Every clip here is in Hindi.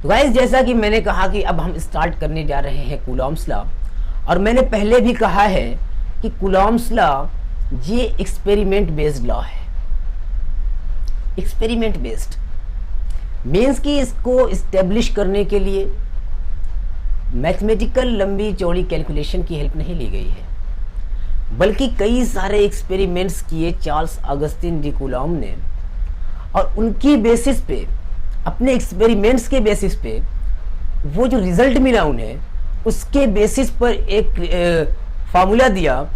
तो गाइस, जैसा कि मैंने कहा कि अब हम स्टार्ट करने जा रहे हैं कूलॉम्स लॉ, और मैंने पहले भी कहा है कि कूलॉम्स लॉ ये एक्सपेरिमेंट बेस्ड लॉ है। एक्सपेरिमेंट बेस्ड मीन्स कि इसको इस्टेब्लिश करने के लिए मैथमेटिकल लंबी चौड़ी कैलकुलेशन की हेल्प नहीं ली गई है, बल्कि कई सारे एक्सपेरिमेंट्स किए चार्ल्स ऑगस्टिन डी कूलॉम ने, और उनकी बेसिस पे, अपने एक्सपेरिमेंट्स के बेसिस पे वो जो रिजल्ट मिला उन्हें, उसके बेसिस पर एक फार्मूला दिया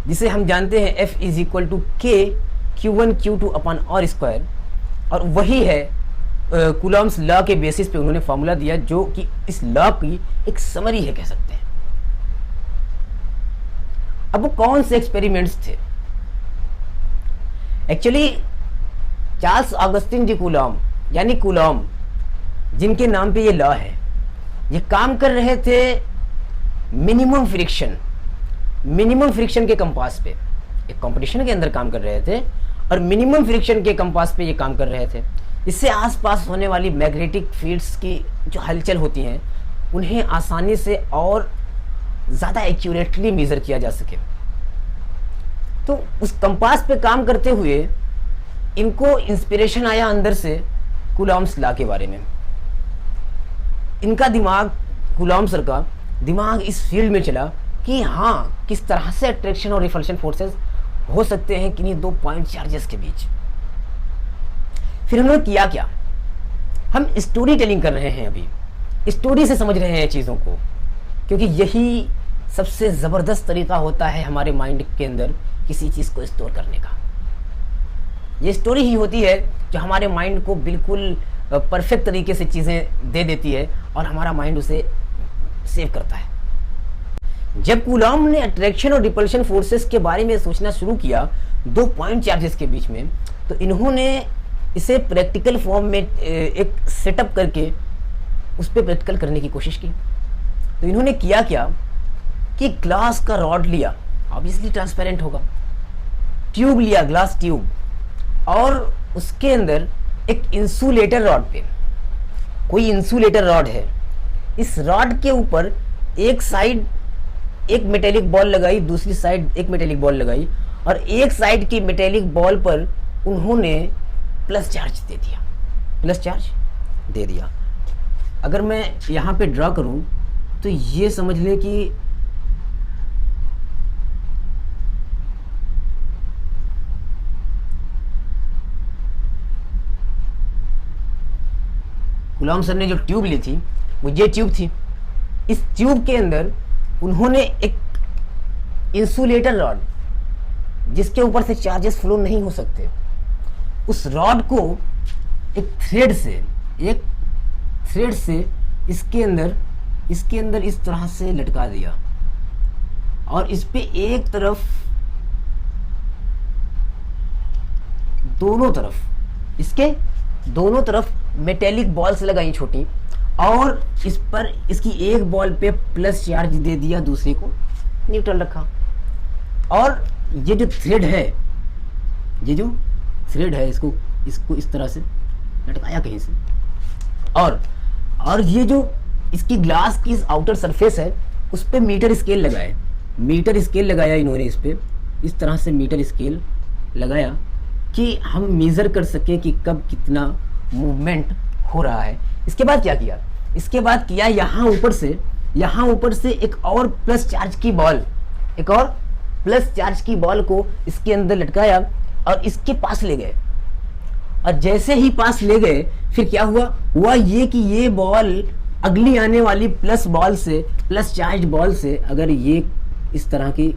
जिसे हम जानते हैं F इज इक्वल टू के Q1 Q2 upon R square, और वही है कूलॉम्स लॉ के बेसिस पे उन्होंने फार्मूला दिया, जो कि इस लॉ की एक समरी है कह सकते हैं। अब वो कौन से एक्सपेरिमेंट्स थे? Actually Charles Augustin de Coulomb यानी कूलॉम, जिनके नाम पे ये लॉ है, ये काम कर रहे थे मिनिमम फ्रिक्शन के कंपास पे। एक कंपटीशन के अंदर काम कर रहे थे और मिनिमम फ्रिक्शन के कंपास पे ये काम कर रहे थे। इससे आसपास होने वाली मैग्नेटिक फील्ड्स की जो हलचल होती हैं उन्हें आसानी से और ज़्यादा एक्यूरेटली मेज़र किया जा सके। तो उस कंपास पे काम करते हुए इनको इंस्पिरेशन आया अंदर से कूलॉम्स लॉ के बारे में। इनका दिमाग, कूलॉम सर का दिमाग इस फील्ड में चला कि हाँ, किस तरह से अट्रैक्शन और रिपल्शन फोर्सेस हो सकते हैं किन्हीं दो पॉइंट चार्जेस के बीच। फिर उन्होंने किया क्या? हम स्टोरी टेलिंग कर रहे हैं, अभी स्टोरी से समझ रहे हैं चीज़ों को, क्योंकि यही सबसे ज़बरदस्त तरीका होता है हमारे माइंड के अंदर किसी चीज़ को स्टोर करने का। ये स्टोरी ही होती है जो हमारे माइंड को बिल्कुल परफेक्ट तरीके से चीज़ें दे देती है और हमारा माइंड उसे सेव करता है। जब कूलॉम ने अट्रैक्शन और रिपल्शन फोर्सेस के बारे में सोचना शुरू किया दो पॉइंट चार्जेस के बीच में, तो इन्होंने इसे प्रैक्टिकल फॉर्म में एक सेटअप करके उस पर प्रैक्टिकल करने की कोशिश की। तो इन्होंने किया क्या कि ग्लास का रॉड लिया, ऑब्वियसली ट्रांसपेरेंट होगा, ट्यूब लिया, ग्लास ट्यूब, और उसके अंदर एक इंसुलेटर रॉड पे, कोई इंसुलेटर रॉड है, इस रॉड के ऊपर एक साइड एक मेटेलिक बॉल लगाई, दूसरी साइड एक मेटेलिक बॉल लगाई, और एक साइड की मेटेलिक बॉल पर उन्होंने प्लस चार्ज दे दिया, प्लस चार्ज दे दिया। अगर मैं यहाँ पे ड्रॉ करूँ तो ये समझ ले कि कूलॉम सर ने जो ट्यूब ली थी वो ये ट्यूब थी। इस ट्यूब के अंदर उन्होंने एक इंसुलेटर रॉड, जिसके ऊपर से चार्जेस फ्लो नहीं हो सकते, उस रॉड को एक थ्रेड से इसके अंदर इस तरह से लटका दिया, और इस पे एक तरफ, इसके दोनों तरफ मेटेलिक बॉल्स लगाई छोटी, और इस पर इसकी एक बॉल पे प्लस चार्ज दे दिया, दूसरी को न्यूट्रल रखा। और ये जो थ्रेड है इसको इस तरह से लटकाया कहीं से, और ये जो इसकी ग्लास की आउटर सरफेस है उस पे मीटर स्केल लगाया इन्होंने। इस पे इस तरह से मीटर स्केल लगाया कि हम मेज़र कर सके कि कब कितना मूवमेंट हो रहा है। इसके बाद क्या किया? यहाँ ऊपर से एक और प्लस चार्ज की बॉल को इसके अंदर लटकाया और इसके पास ले गए। और जैसे ही पास ले गए, फिर क्या हुआ ये कि ये बॉल अगली आने वाली प्लस चार्ज बॉल से, अगर ये इस तरह की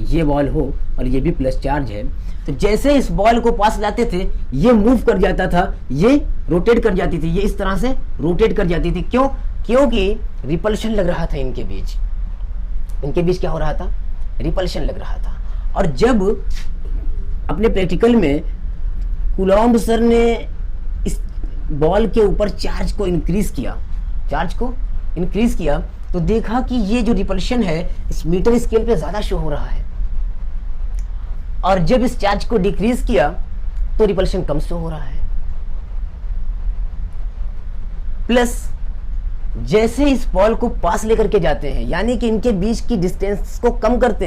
ये बॉल हो और ये भी प्लस चार्ज है, तो जैसे इस बॉल को पास लाते थे ये मूव कर जाता था, ये रोटेट कर जाती थी, ये इस तरह से रोटेट कर जाती थी। क्यों? क्योंकि रिपल्शन लग रहा था इनके बीच क्या हो रहा था? रिपल्शन लग रहा था। और जब अपने प्रैक्टिकल में कूलॉम सर ने इस बॉल के ऊपर चार्ज को इंक्रीज किया तो देखा कि ये जो रिपल्शन है इस मीटर स्केल पे ज़्यादा शो हो रहा है, और जब इस चार्ज को डिक्रीज किया तो रिपल्शन कम शो हो रहा है। प्लस जैसे इस बॉल को पास लेकर के जाते हैं, यानी कि इनके बीच की डिस्टेंस को कम करते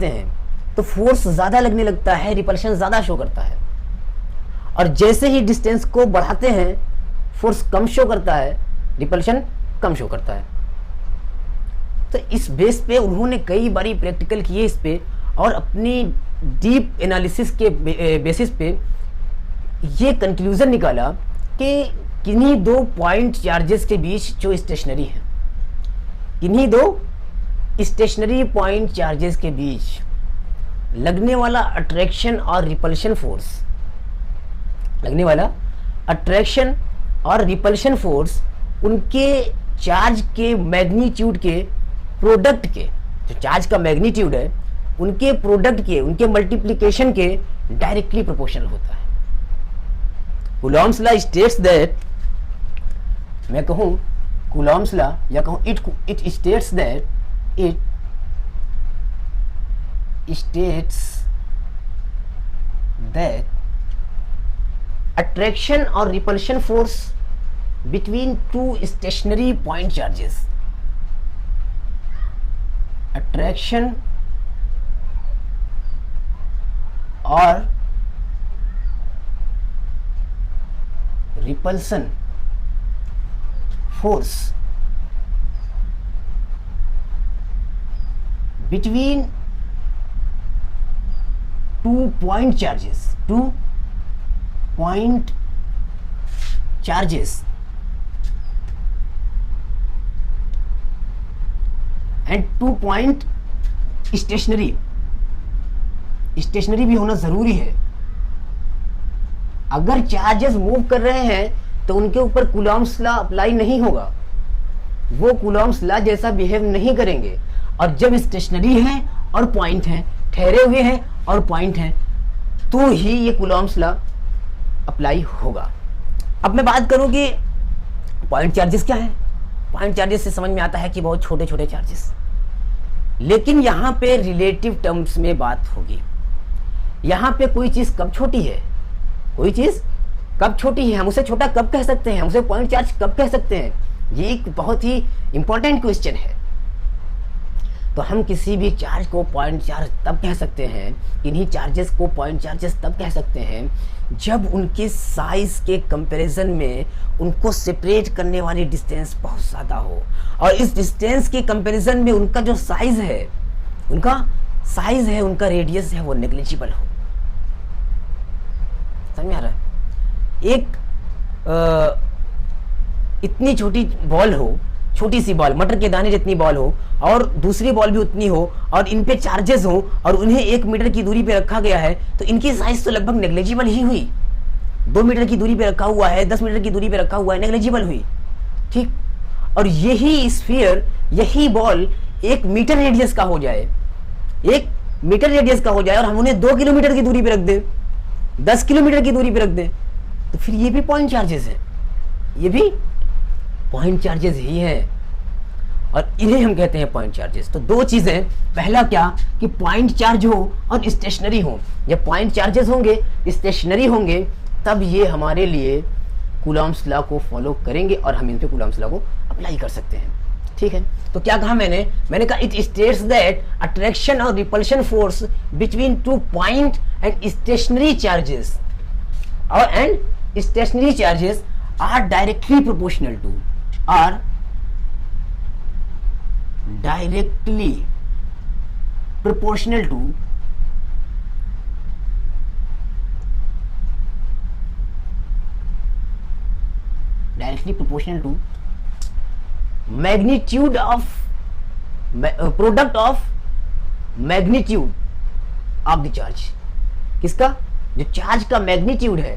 हैं, तो फोर्स ज़्यादा लगने लगता है, रिपल्शन ज़्यादा शो करता है। और जैसे ही डिस्टेंस को बढ़ाते हैं, फोर्स कम शो करता है, रिपल्शन कम शो करता है। तो इस बेस पे उन्होंने कई बारी प्रैक्टिकल किए इस पे, और अपनी डीप एनालिसिस के बेसिस पे ये कंक्लूजन निकाला कि किन्हीं दो पॉइंट चार्जेस के बीच जो स्टेशनरी है, किन्हीं दो स्टेशनरी पॉइंट चार्जेस के बीच लगने वाला अट्रैक्शन और रिपल्शन फोर्स, उनके चार्ज के मैग्नीट्यूड के प्रोडक्ट के, जो चार्ज का मैग्नीट्यूड है उनके प्रोडक्ट के, उनके मल्टीप्लिकेशन के डायरेक्टली प्रोपोर्शनल होता है। कूलॉम्स लॉ स्टेट्स दैट, मैं कहूं कूलॉम्स लॉ या कहूं it states that, it states that attraction or repulsion force between two stationary point charges, attraction or repulsion force between two point charges and 2 point stationary भी होना जरूरी है। अगर चार्जेस मूव कर रहे हैं तो उनके ऊपर कूलॉम्स लॉ अप्लाई नहीं होगा, वो कूलॉम्स लॉ जैसा बिहेव नहीं करेंगे। और जब स्टेशनरी है और पॉइंट है, ठहरे हुए हैं और पॉइंट है, तो ही ये कूलॉम्स लॉ अप्लाई होगा। अब मैं बात करूं कि पॉइंट चार्जेस क्या है। पॉइंट चार्जेस से समझ में आता है कि बहुत छोटे छोटे चार्जेस, लेकिन यहां पे रिलेटिव टर्म्स में बात होगी। यहां पे कोई चीज कब छोटी है, कोई चीज कब छोटी है, हम उसे छोटा कब कह सकते हैं, हम उसे पॉइंट चार्ज कब कह सकते हैं, ये एक बहुत ही इंपॉर्टेंट क्वेश्चन है। तो हम किसी भी चार्ज को पॉइंट चार्ज तब कह सकते हैं, इन्हीं चार्जेस को पॉइंट चार्जेस तब कह सकते हैं जब उनके साइज के कंपैरिजन में उनको सेपरेट करने वाली डिस्टेंस बहुत ज़्यादा हो, और इस डिस्टेंस के कंपैरिजन में उनका जो साइज है, उनका रेडियस है, वो नेग्लिजिबल हो। समझ में आ रहा है? एक इतनी छोटी बॉल हो, छोटी सी बॉल, मटर के दाने जितनी बॉल हो, और दूसरी बॉल भी उतनी हो, और इन पे चार्जेस हो, और उन्हें 1 मीटर की दूरी पे रखा गया है, तो इनकी साइज तो लगभग नेग्लिजिबल ही हुई। 2 मीटर की दूरी पे रखा हुआ है, 10 मीटर की दूरी पे रखा हुआ है, नेग्लिजिबल हुई। ठीक। और यही स्फीयर, यही बॉल 1 मीटर रेडियस का हो जाए, 1 मीटर रेडियस का हो जाए, और हम उन्हें 2 किलोमीटर की दूरी पे रख दें, 10 किलोमीटर की दूरी पे रख दें, तो फिर ये भी पॉइंट चार्जेस है, ये भी पॉइंट चार्जेस ही है, और इन्हें हम कहते हैं पॉइंट चार्जेस। तो दो चीजें, पहला क्या कि पॉइंट चार्ज हो और स्टेशनरी हो। जब पॉइंट चार्जेस होंगे, स्टेशनरी होंगे, तब ये हमारे लिए कूलॉम्स लॉ को फॉलो करेंगे और हम इन पे कूलॉम्स लॉ को अप्लाई कर सकते हैं। ठीक है। तो क्या कहा मैंने कहा इट स्टेट्स दैट अट्रैक्शन और repulsion force between 2 point and stationary charges are directly proportional to directly proportional to magnitude of product of magnitude of the charge। किसका? जो चार्ज का मैग्नीट्यूड है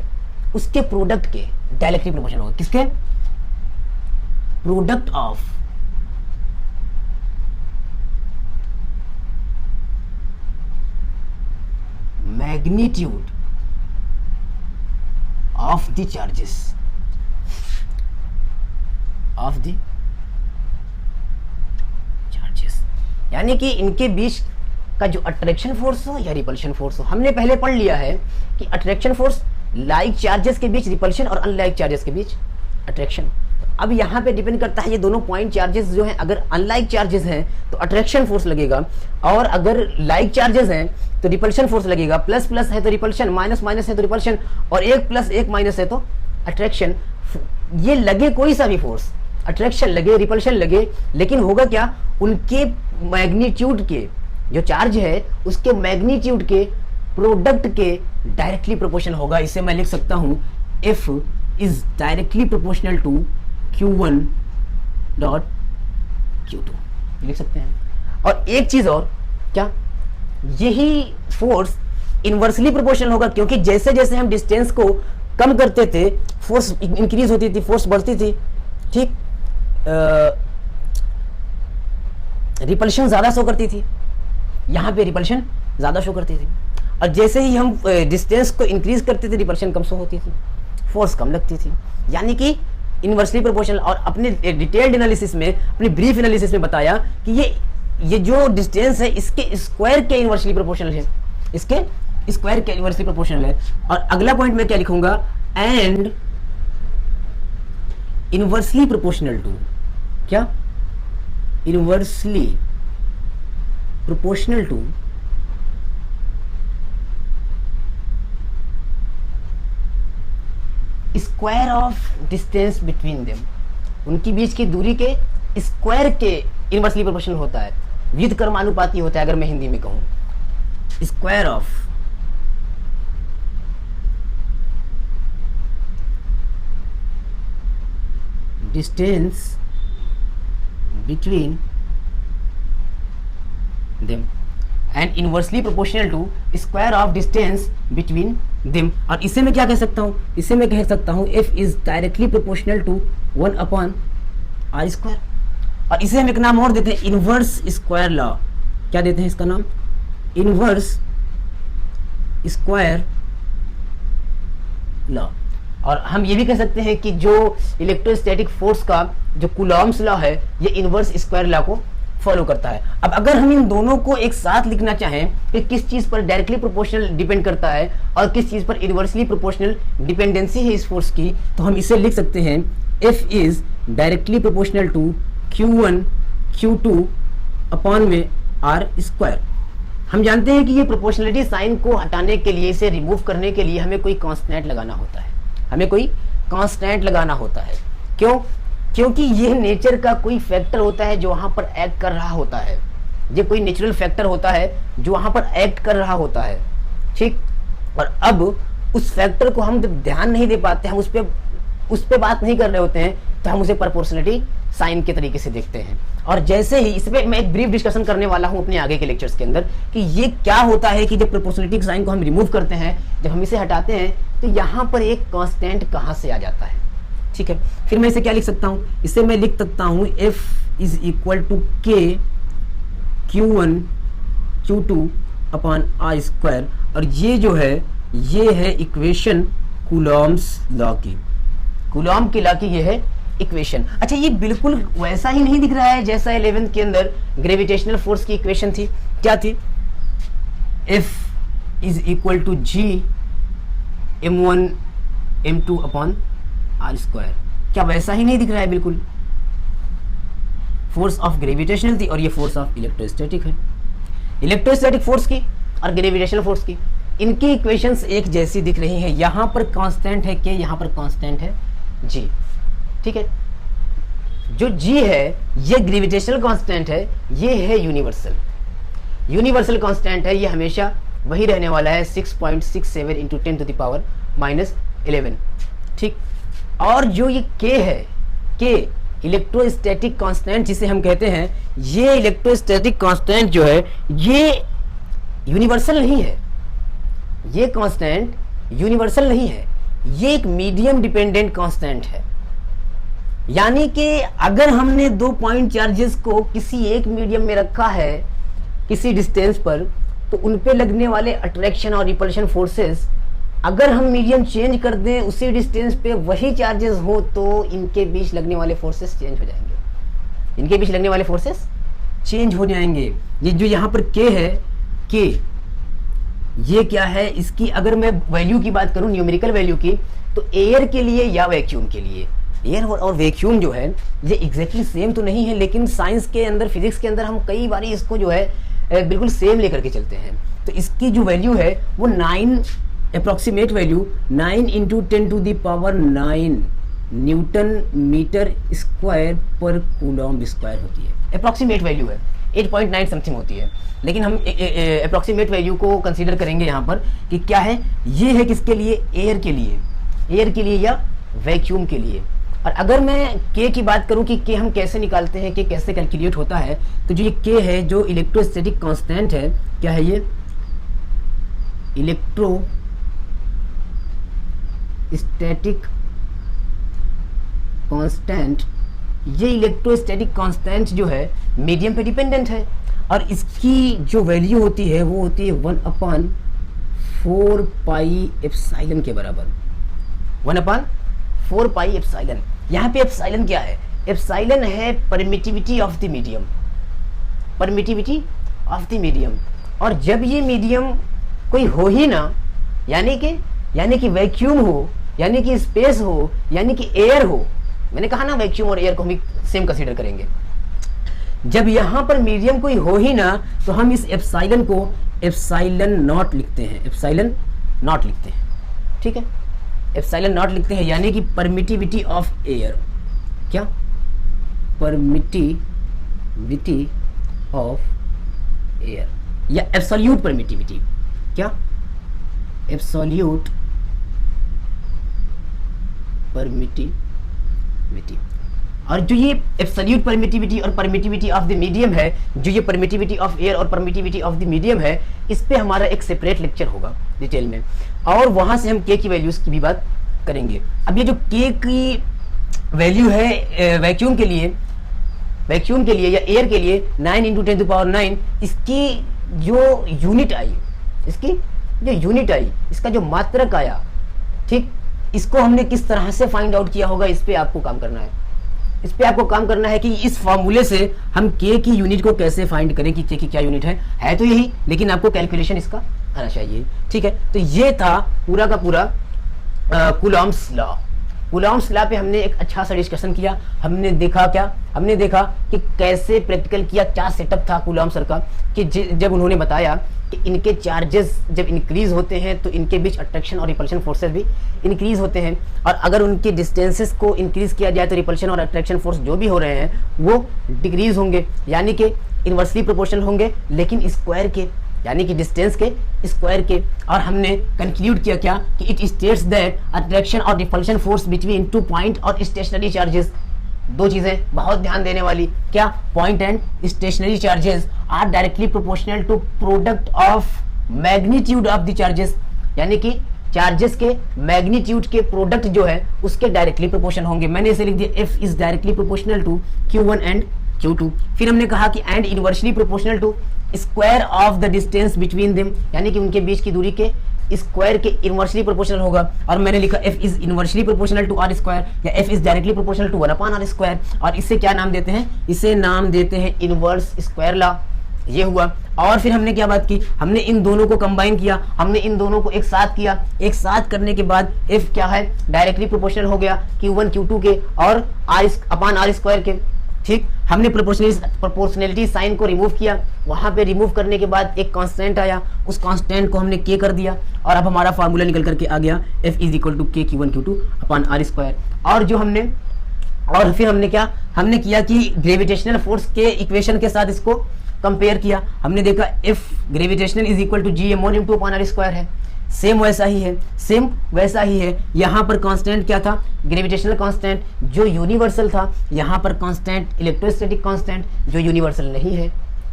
उसके प्रोडक्ट के डायरेक्टली प्रोपोर्शनल होगा। किसके? Product of magnitude of the charges यानी कि इनके बीच का जो अट्रैक्शन फोर्स हो या रिपल्शन फोर्स हो। हमने पहले पढ़ लिया है कि अट्रैक्शन फोर्स लाइक चार्जेस के बीच रिपल्शन और अनलाइक चार्जेस के बीच अट्रैक्शन। अब यहाँ पे डिपेंड करता है ये दोनों पॉइंट चार्जेस जो हैं, अगर अनलाइक चार्जेस हैं तो अट्रैक्शन फोर्स लगेगा, और अगर लाइक चार्जेस हैं तो रिपल्शन फोर्स लगेगा। प्लस प्लस है तो रिपल्शन, माइनस माइनस है तो रिपल्शन, और एक प्लस एक माइनस है तो अट्रैक्शन। ये लगे कोई सा भी फोर्स, अट्रैक्शन लगे, रिपल्शन लगे, लेकिन होगा क्या, उनके मैग्नीट्यूड के जो चार्ज है उसके मैग्नीट्यूड के प्रोडक्ट के डायरेक्टली प्रोपोर्शनल होगा। इसे मैं लिख सकता हूं F is directly proportional to Q1 dot Q2 लिख सकते हैं। और एक चीज और, क्या यही फोर्स इनवर्सली प्रोपोर्शनल होगा, क्योंकि जैसे जैसे हम डिस्टेंस को कम करते थे फोर्स इंक्रीज होती थी, फोर्स बढ़ती थी, ठीक, रिपल्शन ज्यादा शो करती थी, यहाँ पे रिपल्शन ज्यादा शो करती थी, और जैसे ही हम डिस्टेंस को इंक्रीज करते थे रिपल्शन कम शो होती थी, फोर्स कम लगती थी। यानी कि इनवर्सली प्रोपोर्शनल। और अपने डिटेल्ड एनालिसिस में, अपनी ब्रीफ एनालिसिस में बताया कि ये जो डिस्टेंस है इसके स्क्वायर के इनवर्सली प्रोपोर्शनल है, इसके स्क्वायर के इनवर्सली प्रोपोर्शनल है। और अगला पॉइंट में क्या लिखूंगा, एंड इनवर्सली प्रोपोर्शनल टू, क्या, inversely proportional to square of distance between them, उनकी बीच की दूरी के स्क्वायर के इनवर्सली प्रोपोर्शनल होता है, विद कर्मानुपाती होता है अगर मैं हिंदी में कहूं। Square of distance between them and inversely proportional to square of distance between them. और इसे मैं क्या कह सकता हूं, इसे मैं कह सकता हूं F is directly proportional to 1/r²। और इसे हम एक नाम और देते हैं, इनवर्स स्क्वायर लॉ। क्या देते हैं इसका नाम, इनवर्स स्क्वायर लॉ। और हम ये भी कह सकते हैं कि जो इलेक्ट्रोस्टैटिक फोर्स का जो कूलॉम्स लॉ है ये इनवर्स स्क्वायर लॉ को फॉलो करता है। अब अगर हम इन दोनों को एक साथ लिखना चाहें कि किस चीज पर डायरेक्टली प्रोपोर्शनल डिपेंड करता है और किस चीज पर इनवर्सली प्रोपोर्शनल डिपेंडेंसी है इस फोर्स की, तो हम इसे लिख सकते हैं F is directly proportional to Q1 Q2 upon में r²। हम जानते हैं कि ये प्रोपोर्शनलिटी साइन को हटाने के लिए, इसे रिमूव करने के लिए हमें कोई कांस्टेंट लगाना होता है, हमें कोई कांस्टेंट लगाना होता है। क्यों, क्योंकि ये नेचर का कोई फैक्टर होता है जो वहां पर एक्ट कर रहा होता है, ये कोई नेचुरल फैक्टर होता है जो वहां पर एक्ट कर रहा होता है, ठीक। और अब उस फैक्टर को हम जब ध्यान नहीं दे पाते, हम उस पे बात नहीं कर रहे होते हैं, तो हम उसे प्रोपोर्शनलिटी साइन के तरीके से देखते हैं। और जैसे ही इस पे मैं एक ब्रीफ डिस्कशन करने वाला हूं अपने आगे के लेक्चर्स के अंदर कि ये क्या होता है कि जब प्रोपोर्शनलिटी साइन को हम रिमूव करते हैं, जब हम इसे हटाते हैं, तो यहाँ पर एक कांस्टेंट कहाँ से आ जाता है, ठीक है। फिर मैं इसे क्या लिख सकता हूं, इसे मैं लिख सकता हूं F is equal to K Q1 Q2 upon r²। और ये जो है ये है इक्वेशन कूलॉम्स लॉ की, कूलॉम की लॉ की ये है इक्वेशन। अच्छा, ये बिल्कुल वैसा ही नहीं दिख रहा है जैसा 11th के अंदर ग्रेविटेशनल फोर्स की इक्वेशन थी। क्या थी, F is equal to G m1 m2 upon r²। क्या वैसा ही नहीं दिख रहा है, बिल्कुल फोर्स ऑफ ग्रेविटेशनल थी और ये फोर्स ऑफ इलेक्ट्रोस्टैटिक है। इलेक्ट्रोस्टैटिक फोर्स की और ग्रेविटेशनल फोर्स की, इनकी इक्वेशंस एक जैसी दिख रही हैं। यहां पर कांस्टेंट है K, यहां पर कांस्टेंट है G, ठीक है। जो G है ये ग्रेविटेशनल कांस्टेंट है, ये है यूनिवर्सल कांस्टेंट है, ये हमेशा वही रहने वाला है 6.67 इंटू 10⁻11, ठीक। और जो ये K है, K इलेक्ट्रोस्टैटिक कांस्टेंट जिसे हम कहते हैं, ये इलेक्ट्रोस्टैटिक कांस्टेंट जो है ये यूनिवर्सल नहीं है, ये कांस्टेंट यूनिवर्सल नहीं है, ये एक मीडियम डिपेंडेंट कांस्टेंट है। यानी कि अगर हमने दो पॉइंट चार्जेस को किसी एक मीडियम में रखा है किसी डिस्टेंस पर, तो उन पे लगने वाले अट्रैक्शन और रिपल्शन फोर्सेस अगर हम मीडियम चेंज कर दें उसी डिस्टेंस पे वही चार्जेस हो, तो इनके बीच लगने वाले फोर्सेस चेंज हो जाएंगे, इनके बीच लगने वाले फोर्सेस चेंज हो जाएंगे। ये जो यहाँ पर K है, K ये क्या है, इसकी अगर मैं वैल्यू की बात करूं, न्यूमेरिकल वैल्यू की, तो एयर के लिए या वैक्यूम के लिए, एयर और वैक्यूम जो है ये एग्जैक्टली सेम तो नहीं है, लेकिन साइंस के अंदर, फिजिक्स के अंदर हम कई बार इसको जो है बिल्कुल सेम लेकर के चलते हैं। तो इसकी जो वैल्यू है वो 9, approximate value 9 × 10⁹ newton metre square पर कूलॉम्ब स्क्वायर होती है। अप्रॉक्सीमेट वैल्यू है 8.9 समथिंग होती है, लेकिन हम अप्रॉक्सीमेट वैल्यू को कंसीडर करेंगे यहाँ पर कि क्या है, ये है किसके लिए, एयर के लिए, एयर के लिए या वैक्यूम के लिए। और अगर मैं के की बात करूं कि के हम कैसे निकालते हैं, के कैसे कैलकुलेट होता है, तो जो ये के है जो इलेक्ट्रोस्टैटिक कांस्टेंट है, क्या है ये, इलेक्ट्रोस्टैटिक कांस्टेंट। ये इलेक्ट्रोस्टैटिक कांस्टेंट जो है मीडियम पे डिपेंडेंट है, और इसकी जो वैल्यू होती है वो होती है 1/4 पाई एप्सिलॉन के बराबर, 1/4 पाई एप्सिलॉन। यहाँ पे एप्सिलॉन क्या है, एप्सिलॉन है permittivity of the medium, permittivity of the medium. और जब ये मीडियम कोई हो ही ना, यानी कि वैक्यूम हो, यानी कि स्पेस हो, यानी कि एयर हो, मैंने कहा ना वैक्यूम और एयर को हम सेम कंसीडर करेंगे। जब यहाँ पर मीडियम कोई हो ही ना, तो हम इस एप्सिलॉन को एप्सिलॉन नॉट लिखते हैं, एप्सिलॉन नॉट लिखते हैं, ठीक है, एप्सिलॉन नॉट लिखते हैं, यानी कि परमिटिविटी ऑफ एयर, क्या, परमिटिविटी ऑफ एयर या एब्सोल्यूट परमिटिविटी, क्या, एब्सोल्यूट परमिटिविटी। और जो ये एब्सोल्यूट परमिटिविटी और परमिटिविटी ऑफ द मीडियम है, जो ये परमिटिविटी ऑफ एयर और परमिटिविटी ऑफ द मीडियम है, इस पे हमारा एक सेपरेट लेक्चर होगा डिटेल में, और वहां से हम के की वैल्यूज की भी बात करेंगे। अब ये जो के की वैल्यू है वैक्यूम के लिए या एयर के लिए 9 × 10⁹, इसकी जो यूनिट आई, इसका जो मात्रक आया, ठीक, इसको हमने किस तरह से फाइंड आउट किया होगा, इस पे आपको काम करना है। इस पे आपको काम करना है कि इस फॉर्मूले से हम के की यूनिट को कैसे फाइंड करें कि के की क्या यूनिट है तो यही, लेकिन आपको कैलकुलेशन इसका आना चाहिए, ठीक है। तो ये था पूरा का पूरा कूलॉम्ब्स लॉ। कूलॉम्ब्स लॉ पे हमने एक अच्छा सा डिस्कशन किया। हमने देखा कि कैसे प्रैक्टिकल किया, क्या सेटअप था कूलॉम्ब सर का, कि जब उन्होंने बताया कि इनके चार्जेस जब इंक्रीज होते हैं तो इनके बीच अट्रैक्शन और रिपल्शन फोर्सेस भी इंक्रीज होते हैं, और अगर उनके डिस्टेंसेस को इंक्रीज किया जाए तो रिपल्शन और अट्रैक्शन फोर्स जो भी हो रहे हैं वो डिक्रीज होंगे, यानी कि इनवर्सली प्रोपोर्शनल होंगे, लेकिन स्क्वायर के, यानी कि डिस्टेंस के स्क्वायर के। और हमने कंक्लूड किया क्या कि इट स्टेट्स दैट अट्रैक्शन और रिपल्शन फोर्स बिटवीन 2 पॉइंट और स्टेशनरी चार्जेस, दो चीजें बहुत ध्यान देने वाली, क्या, point and stationary charges are directly proportional to product of magnitude of the charges, यानी कि चार्जेस के मैग्नीट्यूड के प्रोडक्ट जो है उसके डायरेक्टली प्रोपोर्शनल होंगे। मैंने इसे लिख दिया F is directly proportional to Q1 and Q2। फिर हमने कहा कि and inversely proportional to square of the distance between them, यानी कि उनके बीच की दूरी के स्क्वायर के इनवर्सली प्रोपोर्शनल होगा। और मैंने लिखा F is inversely proportional to R square या F is directly proportional to 1/R square. और इससे क्या नाम देते हैं, इसे नाम देते हैं इनवर्स स्क्वायर लॉ। ये हुआ। और फिर हमने क्या बात की, हमने इन दोनों को कंबाइन किया, हमने इन दोनों को एक साथ किया। एक साथ करने के बाद F क्या है, डायरेक्टली प्रोपोर्शनल हो गया Q1 Q2 के और R स्क्वायर के। ठीक, हमने प्रोपोर्शनलिटी साइन को रिमूव किया, वहां पे रिमूव करने के बाद एक कांस्टेंट आया, उस कांस्टेंट को हमने K कर दिया और अब हमारा फार्मूला निकल करके आ गया F is equal to K Q1 Q2 upon R square. और फिर हमने क्या, हमने किया कि ग्रेविटेशनल फोर्स के इक्वेशन के साथ इसको कंपेयर किया। हमने देखा F gravitational is equal to G_m1 × upon R square है। सेम वैसा ही है। यहाँ पर कांस्टेंट क्या था, ग्रेविटेशनल कांस्टेंट जो यूनिवर्सल था, यहाँ पर कांस्टेंट इलेक्ट्रोस्टैटिक कांस्टेंट जो यूनिवर्सल नहीं है।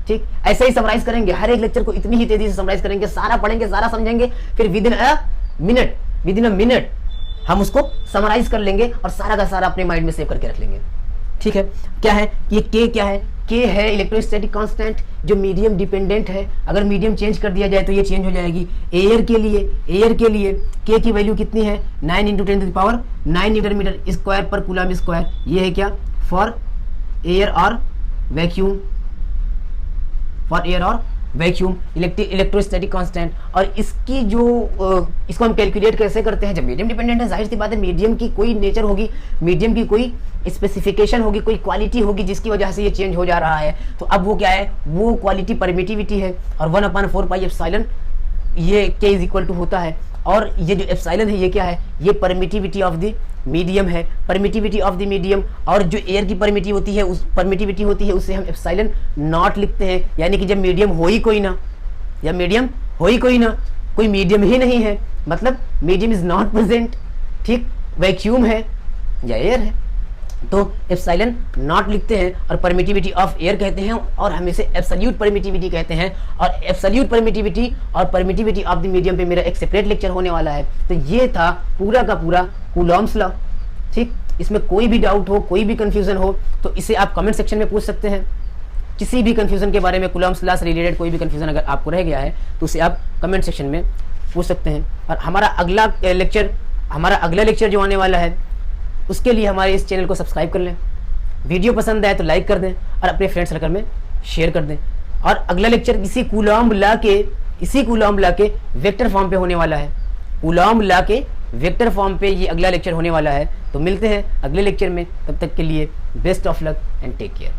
ठीक, ऐसे ही समराइज करेंगे, हर एक लेक्चर को इतनी ही तेजी से समराइज करेंगे, सारा पढ़ेंगे, सारा समझेंगे, फिर विद इन अ मिनट हम उसको समराइज कर लेंगे और सारा का सारा अपने माइंड में सेव करके रख लेंगे। ठीक है, क्या है ये K, क्या है K है इलेक्ट्रोस्टैटिक कांस्टेंट जो मीडियम डिपेंडेंट है। अगर मीडियम चेंज कर दिया जाए तो ये चेंज हो जाएगी। एयर के लिए K की वैल्यू कितनी है, 9 × 10⁹ न्यूटन मीटर स्क्वायर पर कूलम्ब स्क्वायर। ये है क्या, फॉर एयर और वैक्यूम, इलेक्ट्रोस्टैटिक कांस्टेंट। और इसकी जो इसको हम कैलकुलेट कैसे करते हैं, जब मीडियम डिपेंडेंट है, जाहिर सी बात है मीडियम की कोई नेचर होगी, मीडियम की कोई स्पेसिफिकेशन होगी, कोई क्वालिटी होगी जिसकी वजह से ये चेंज हो जा रहा है। तो अब वो क्या है, वो क्वालिटी परमिटिविटी है, और 1/4 पाई एप्सिलॉन ये के इज इक्वल टू होता है। और ये जो एप्सिलॉन है ये क्या है, ये परमिटिविटी ऑफ द मीडियम है, परमिटिविटी ऑफ द मीडियम। और जो एयर की परमिटिविटी है, उस परमिटिविटी होती है, उससे हम एप्सिलॉन नॉट लिखते हैं। यानी कि जब मीडियम हो ही कोई ना, या मीडियम हो ही कोई ना, कोई मीडियम ही नहीं है, मतलब मीडियम इज नॉट प्रेजेंट, ठीक, वैक्यूम है या एयर है, तो एप्सिलॉन नॉट लिखते हैं और परमिटिविटी ऑफ एयर कहते हैं, और हम इसे एब्सोल्यूट परमिटिविटी कहते हैं। और एब्सोल्यूट परमिटिविटी और परमिटिविटी ऑफ द मीडियम पे मेरा एक सेपरेट लेक्चर होने वाला है। तो ये था पूरा का पूरा कूलॉम्स लॉ, ठीक। इसमें कोई भी डाउट हो, कोई भी कंफ्यूजन हो, तो इसे आप कमेंट सेक्शन में पूछ सकते हैं। किसी भी कंफ्यूजन के बारे में, कूलॉम्स लॉ से रिलेटेड कोई भी कंफ्यूजन अगर आपको रह गया है तो उसे आप कमेंट सेक्शन में पूछ सकते हैं। और हमारा अगला लेक्चर जो आने वाला है, उसके लिए हमारे इस चैनल को सब्सक्राइब कर लें। वीडियो पसंद आए तो लाइक कर दें और अपने फ्रेंड सर्कल में शेयर कर दें। और अगला लेक्चर इसी कूलॉम्ब लॉ के वेक्टर फॉर्म पे होने वाला है। कूलॉम्ब लॉ के वेक्टर फॉर्म पे ये अगला लेक्चर होने वाला है। तो मिलते हैं अगले लेक्चर में, तब तक के लिए best of luck and take care.